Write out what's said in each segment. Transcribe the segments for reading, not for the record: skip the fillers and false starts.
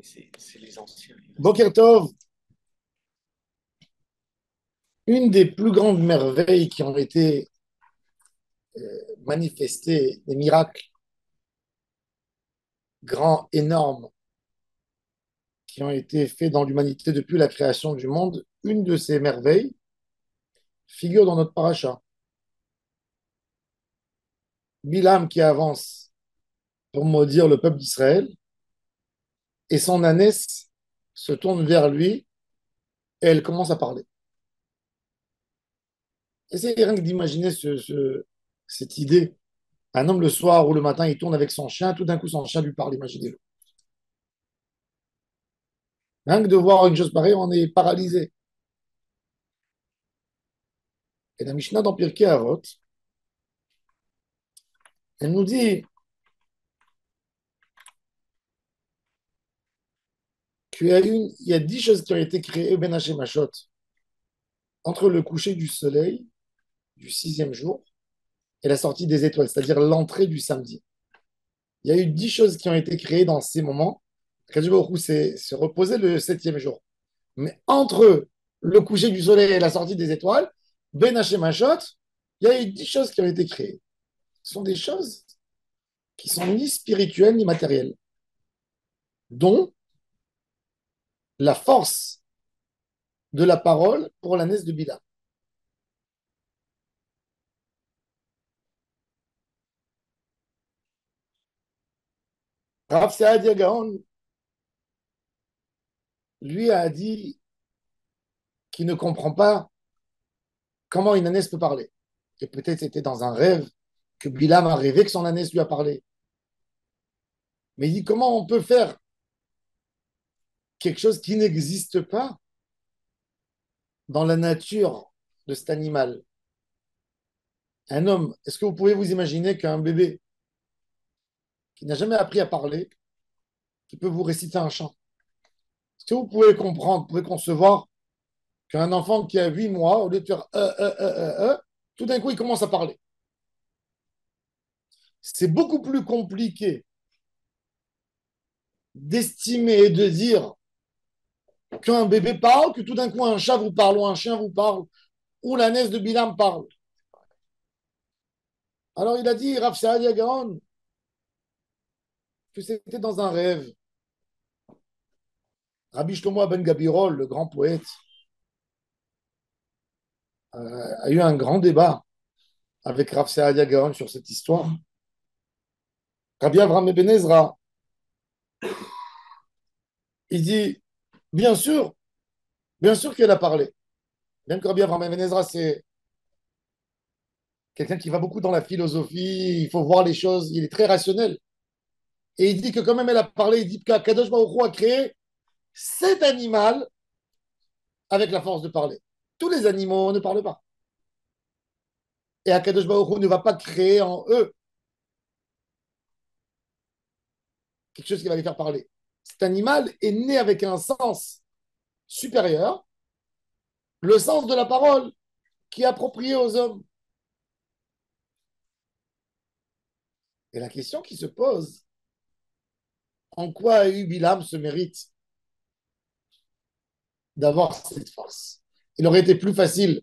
C'est les anciens. Boker Tov, une des plus grandes merveilles qui ont été manifestées, des miracles grands, énormes, qui ont été faits dans l'humanité depuis la création du monde, une de ces merveilles figure dans notre paracha. Bilam qui avance pour maudire le peuple d'Israël, et son ânesse se tourne vers lui et elle commence à parler. Essayez rien que d'imaginer cette idée. Un homme le soir ou le matin, il tourne avec son chien, tout d'un coup son chien lui parle, imaginez-le. Rien que de voir une chose pareille, on est paralysé. Et la Mishnah dans Pirkei Avot, elle nous dit il y a 10 choses qui ont été créées, Ben Hashemashot, entre le coucher du soleil du sixième jour et la sortie des étoiles, c'est-à-dire l'entrée du samedi. Il y a eu 10 choses qui ont été créées dans ces moments. Kadosh Baruch Hu s'est se reposé le septième jour. Mais entre le coucher du soleil et la sortie des étoiles, Ben Hashemashot, il y a eu 10 choses qui ont été créées. Ce sont des choses qui sont ni spirituelles ni matérielles, dont la force de la parole pour la naisse de Bila. Rav Saadia Gaon, lui, a dit qu'il ne comprend pas comment une ânesse peut parler. Et peut-être c'était dans un rêve que Bilam a rêvé que son ânesse lui a parlé. Mais il dit comment on peut faire quelque chose qui n'existe pas dans la nature de cet animal. Un homme, est-ce que vous pouvez vous imaginer qu'un bébé qui n'a jamais appris à parler, qui peut vous réciter un chant, est-ce que vous pouvez comprendre, vous pouvez concevoir qu'un enfant qui a 8 mois, au lieu de faire tout d'un coup, il commence à parler. C'est beaucoup plus compliqué d'estimer et de dire qu'un bébé parle, que tout d'un coup un chat vous parle, ou un chien vous parle, ou la naisse de Bilam parle. Alors il a dit, Rav Saadia Gaon, que c'était dans un rêve. Rabbi Shlomo Ben Gabirol, le grand poète, a eu un grand débat avec Rav Saadia Gaon sur cette histoire. Rabbi Avraham Ben Ezra, il dit, bien sûr qu'elle a parlé. Bien que Rabbi Avraham Ben Ezra, c'est quelqu'un qui va beaucoup dans la philosophie, il faut voir les choses, il est très rationnel. Et il dit que quand même elle a parlé, il dit qu'Akadosh Baruch Hu a créé cet animal avec la force de parler. Tous les animaux ne parlent pas. Et Akadosh Baruch Hu ne va pas créer en eux quelque chose qui va les faire parler. Cet animal est né avec un sens supérieur, le sens de la parole qui est approprié aux hommes. Et la question qui se pose, en quoi a eu Bilam ce mérite d'avoir cette force? Il aurait été plus facile,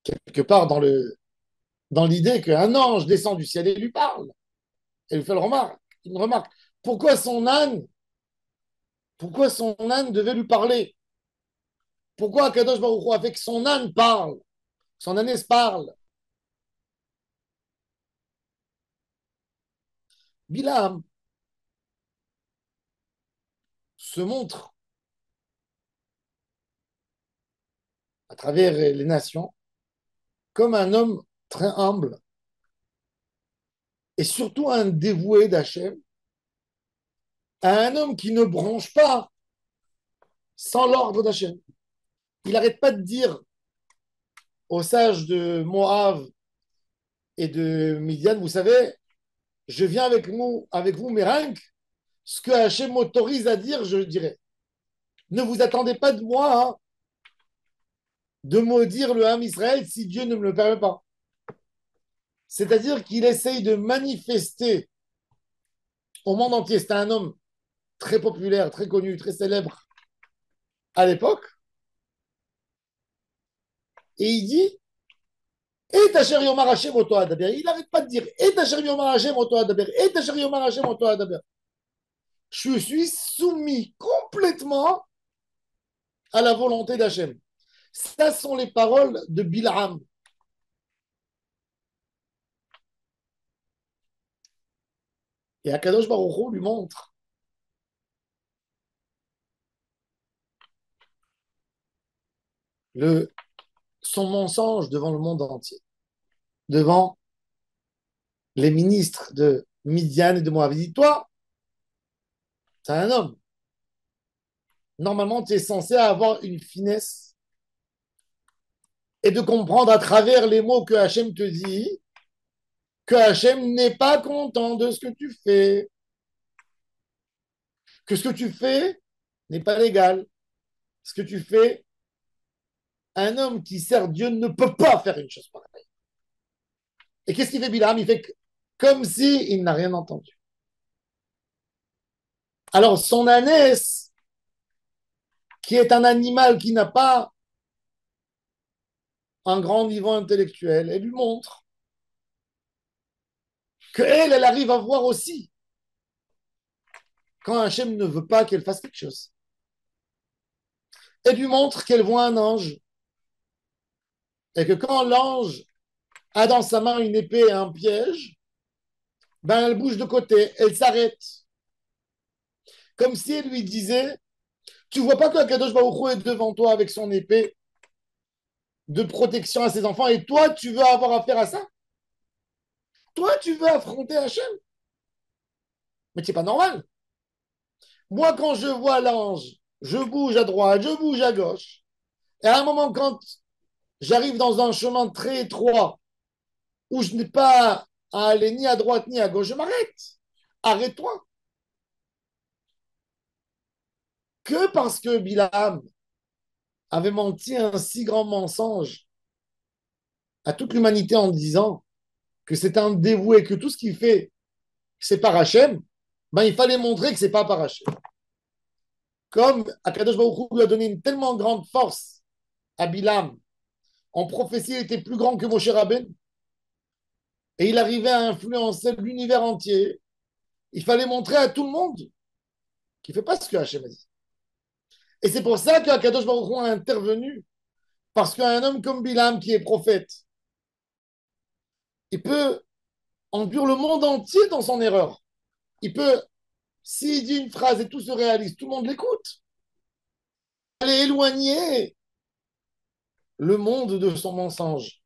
quelque part, dans l'idée qu'un ange descend du ciel et lui parle. Et lui fait une remarque. Pourquoi son âne, pourquoi son âne devait lui parler? Pourquoi Akadosh Baruch Hu a fait que son âne parle, son ânesse parle? Bilam se montre à travers les nations comme un homme très humble et surtout un dévoué d'Hachem, un homme qui ne bronche pas sans l'ordre d'Hachem. Il n'arrête pas de dire aux sages de Moab et de Midian, vous savez, je viens avec vous, mais rien que ce que Hachem m'autorise à dire, je le dirai. Ne vous attendez pas de moi de maudire le Ham Israël si Dieu ne me le permet pas. C'est-à-dire qu'il essaye de manifester au monde entier. C'est un homme très populaire, très connu, très célèbre à l'époque. Et il dit Et Asher Yomar Hashem Oto Adaber. Il n'arrête pas de dire Et Asher Yomar Hashem Oto Adaber. Et Asher Yomar Hashem Oto Adaber. Je suis soumis complètement à la volonté d'Hachem. Ça sont les paroles de Bilham. Et Akadosh Baruch Hu lui montre le, son mensonge devant le monde entier, devant les ministres de Midian et de Moab. Il dit Toi, c'est un homme. Normalement, tu es censé avoir une finesse et de comprendre à travers les mots que Hachem te dit que Hachem n'est pas content de ce que tu fais, que ce que tu fais n'est pas légal. Ce que tu fais, un homme qui sert Dieu ne peut pas faire une chose pareille. Et qu'est-ce qu'il fait Bilam? Il fait comme si il n'a rien entendu. Alors son ânesse, qui est un animal qui n'a pas un grand niveau intellectuel, elle lui montre qu'elle, elle arrive à voir aussi quand Hachem ne veut pas qu'elle fasse quelque chose. Elle lui montre qu'elle voit un ange et que quand l'ange a dans sa main une épée et un piège, ben elle bouge de côté, elle s'arrête. Comme si elle lui disait, tu vois pas que Kadosh Baruch Hu est devant toi avec son épée de protection à ses enfants et toi, tu veux avoir affaire à ça? Toi, tu veux affronter Hachem? Mais c'est pas normal. Moi, quand je vois l'ange, je bouge à droite, je bouge à gauche. Et à un moment, quand j'arrive dans un chemin très étroit où je n'ai pas à aller ni à droite ni à gauche, je m'arrête. Arrête-toi. Que parce que Bilam avait menti un si grand mensonge à toute l'humanité en disant que c'est un dévoué, que tout ce qu'il fait, c'est par Hachem, ben, il fallait montrer que c'est pas par Hachem. Comme Akadosh Baruch Hu lui a donné une tellement grande force à Bilam, en prophétie, il était plus grand que Moshe Rabbeinu, et il arrivait à influencer l'univers entier. Il fallait montrer à tout le monde qu'il ne fait pas ce que Hachem a dit. Et c'est pour ça qu'Akadosh Baruch Hu a intervenu, parce qu'un homme comme Bilam, qui est prophète, il peut enduire le monde entier dans son erreur. Il peut, s'il dit une phrase et tout se réalise, tout le monde l'écoute. Aller éloigner le monde de son mensonge.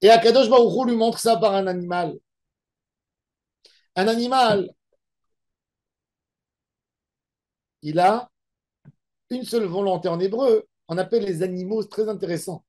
Et Akadosh Baruch Hu lui montre ça par un animal. Un animal, il a une seule volonté en hébreu. On appelle les animaux, c'est très intéressant.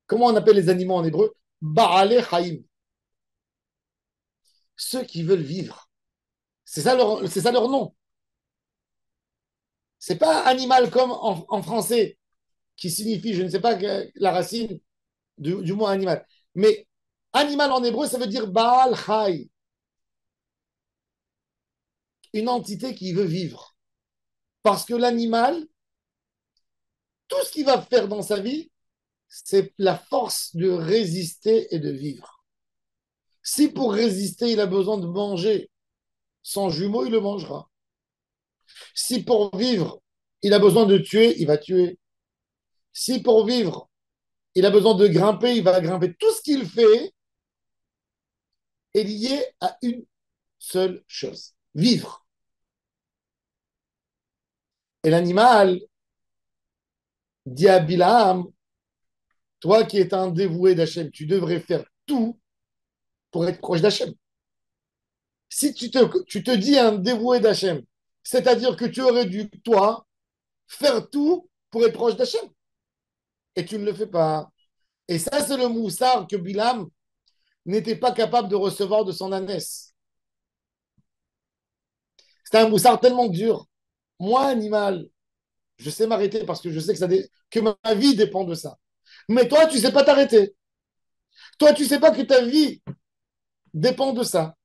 Comment on appelle les animaux en hébreu? Ba'ale Chaim. Ceux qui veulent vivre. C'est ça leur nom. C'est pas animal comme en français, qui signifie, je ne sais pas la racine du mot animal. Mais animal en hébreu, ça veut dire Baal Chai. Une entité qui veut vivre. Parce que l'animal, tout ce qu'il va faire dans sa vie, c'est la force de résister et de vivre. Si pour résister, il a besoin de manger son jumeau, il le mangera. Si pour vivre, il a besoin de tuer, il va tuer. Si pour vivre, il a besoin de grimper, il va grimper. Tout ce qu'il fait est lié à une seule chose, vivre. Et l'animal dit à Bilam, toi qui es un dévoué d'Hachem, tu devrais faire tout pour être proche d'Hachem. Si tu te dis un dévoué d'Hachem, c'est-à-dire que tu aurais dû, toi, faire tout pour être proche d'Hachem. Et tu ne le fais pas. Et ça, c'est le moussard que Bilam n'était pas capable de recevoir de son ânesse. C'était un moussard tellement dur. Moi, animal, je sais m'arrêter parce que je sais que ma vie dépend de ça. Mais toi, tu ne sais pas t'arrêter. Toi, tu ne sais pas que ta vie dépend de ça.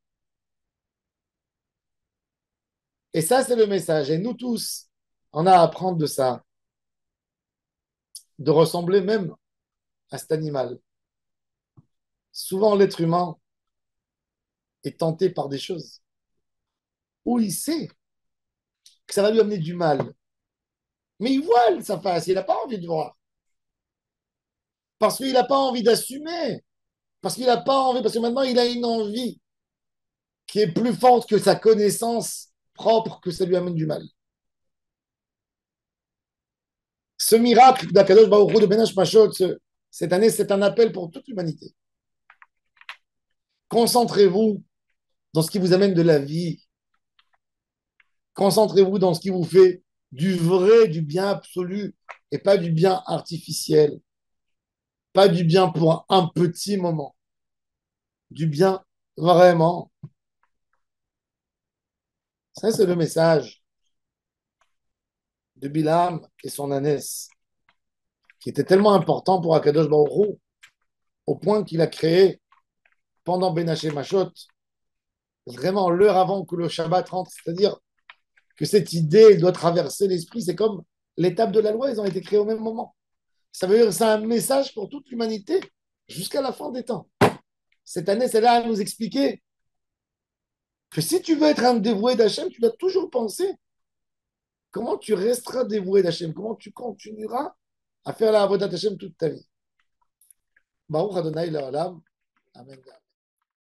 Et ça, c'est le message. Et nous tous, on a à apprendre de ça, de ressembler même à cet animal. Souvent, l'être humain est tenté par des choses où il sait que ça va lui amener du mal. Mais il voile sa face, il n'a pas envie de voir. Parce qu'il n'a pas envie d'assumer. Parce qu'il n'a pas envie, parce que maintenant il a une envie qui est plus forte que sa connaissance propre que ça lui amène du mal. Ce miracle d'Akadosh Baruch Hu de Benash Mashot, cette année, c'est un appel pour toute l'humanité. Concentrez-vous dans ce qui vous amène de la vie. Concentrez-vous dans ce qui vous fait du vrai, du bien absolu, et pas du bien artificiel, pas du bien pour un petit moment, du bien vraiment. Ça, c'est le message de Bilam et son ânesse, qui était tellement important pour Akadosh Baruch Hu, au point qu'il a créé pendant Benaché Machot, vraiment l'heure avant que le Shabbat rentre, c'est-à-dire que cette idée doit traverser l'esprit, c'est comme l'étape de la loi, ils ont été créés au même moment. Ça veut dire que c'est un message pour toute l'humanité jusqu'à la fin des temps. Cette année, c'est là à nous expliquer que si tu veux être un dévoué d'Hachem, tu dois toujours penser comment tu resteras dévoué d'Hachem, comment tu continueras à faire la avodat d'Hachem toute ta vie. Baruch Adonai Le'olam. Amen.